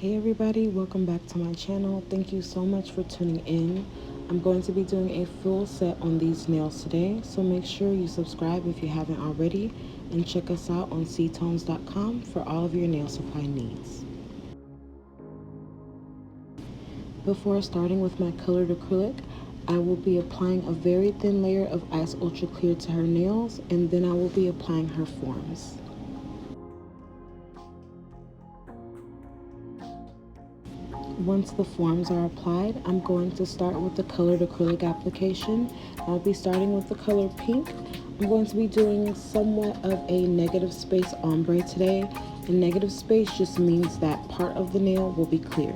Hey everybody, welcome back to my channel. Thank you so much for tuning in. I'm going to be doing a full set on these nails today, so make sure you subscribe if you haven't already and check us out on ctones.com for all of your nail supply needs. Before starting with my colored acrylic, I will be applying a very thin layer of Ice Ultra Clear to her nails, and then I will be applying her forms. Once the forms are applied, I'm going to start with the colored acrylic application. I'll be starting with the color pink. I'm going to be doing somewhat of a negative space ombre today, and negative space just means that part of the nail will be clear.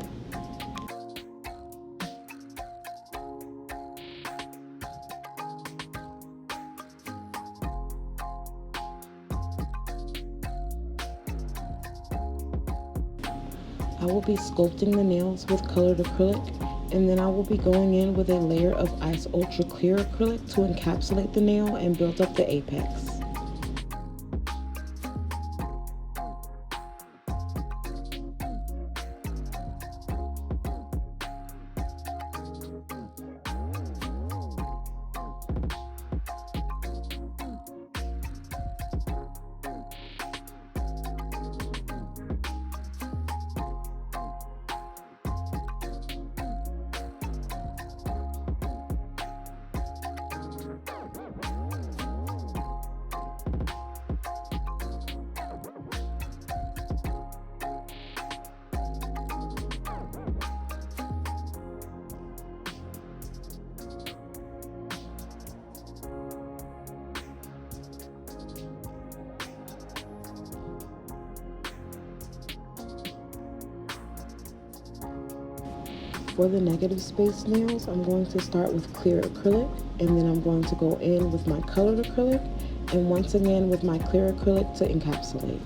I will be sculpting the nails with colored acrylic, and then I will be going in with a layer of Ice Ultra Clear acrylic to encapsulate the nail and build up the apex. For the negative space nails, I'm going to start with clear acrylic, and then I'm going to go in with my colored acrylic, and once again with my clear acrylic to encapsulate.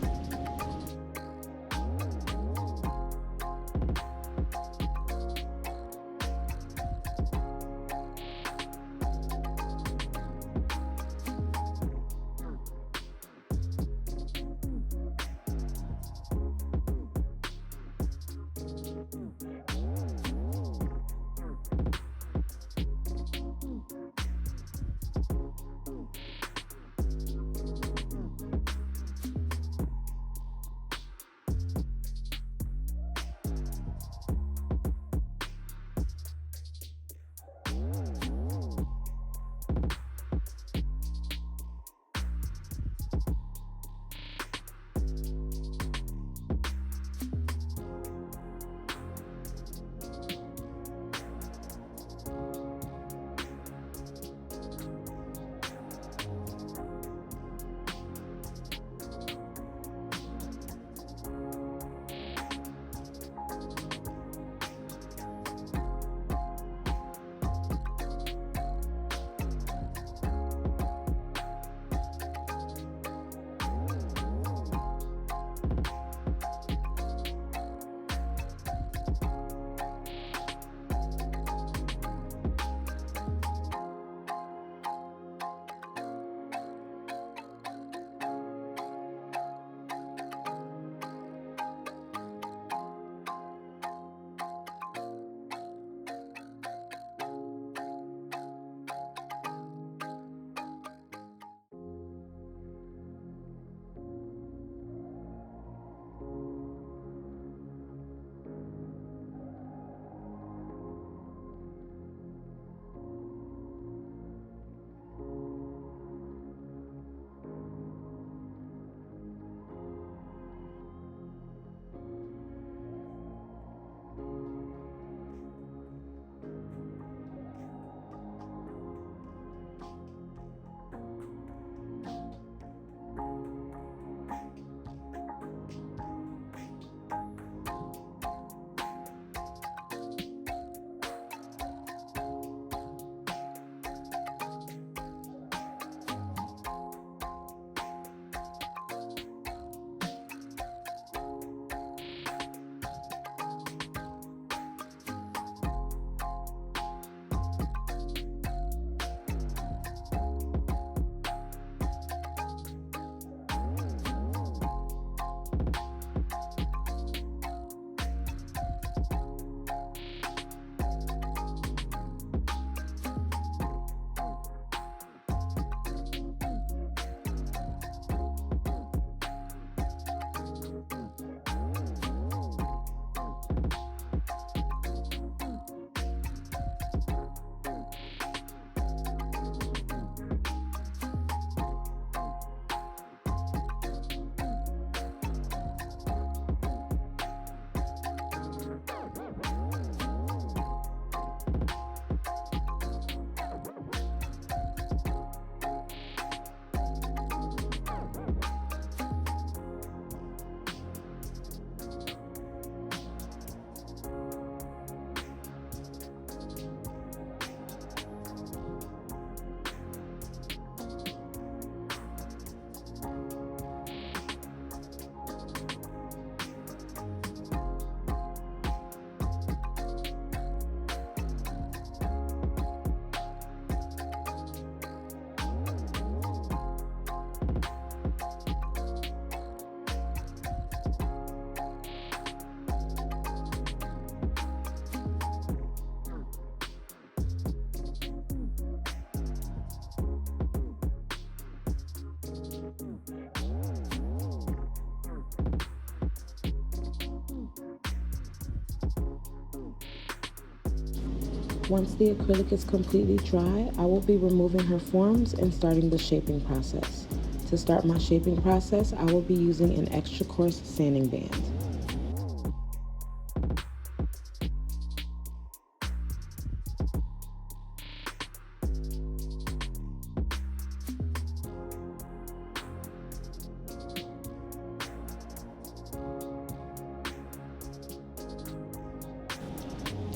Once the acrylic is completely dry, I will be removing her forms and starting the shaping process. To start my shaping process, I will be using an extra coarse sanding band.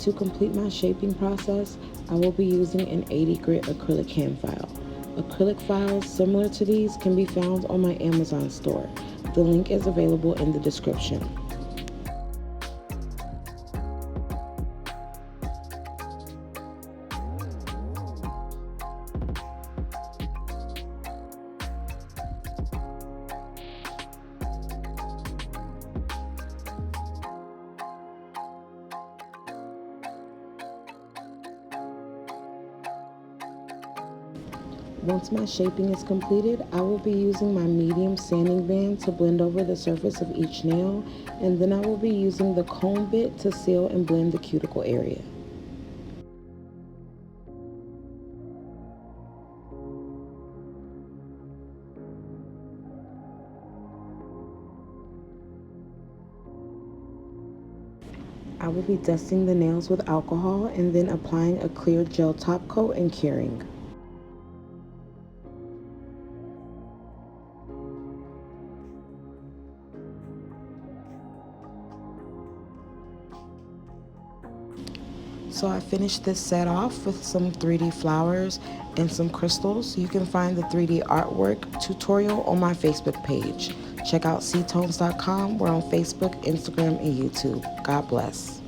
To complete my shaping process, I will be using an 80 grit acrylic hand file. Acrylic files similar to these can be found on my Amazon store. The link is available in the description. Once my shaping is completed, I will be using my medium sanding band to blend over the surface of each nail, and then I will be using the comb bit to seal and blend the cuticle area. I will be dusting the nails with alcohol and then applying a clear gel top coat and curing. So I finished this set off with some 3D flowers and some crystals. You can find the 3D artwork tutorial on my Facebook page. Check out ctones.com. We're on Facebook, Instagram, and YouTube. God bless.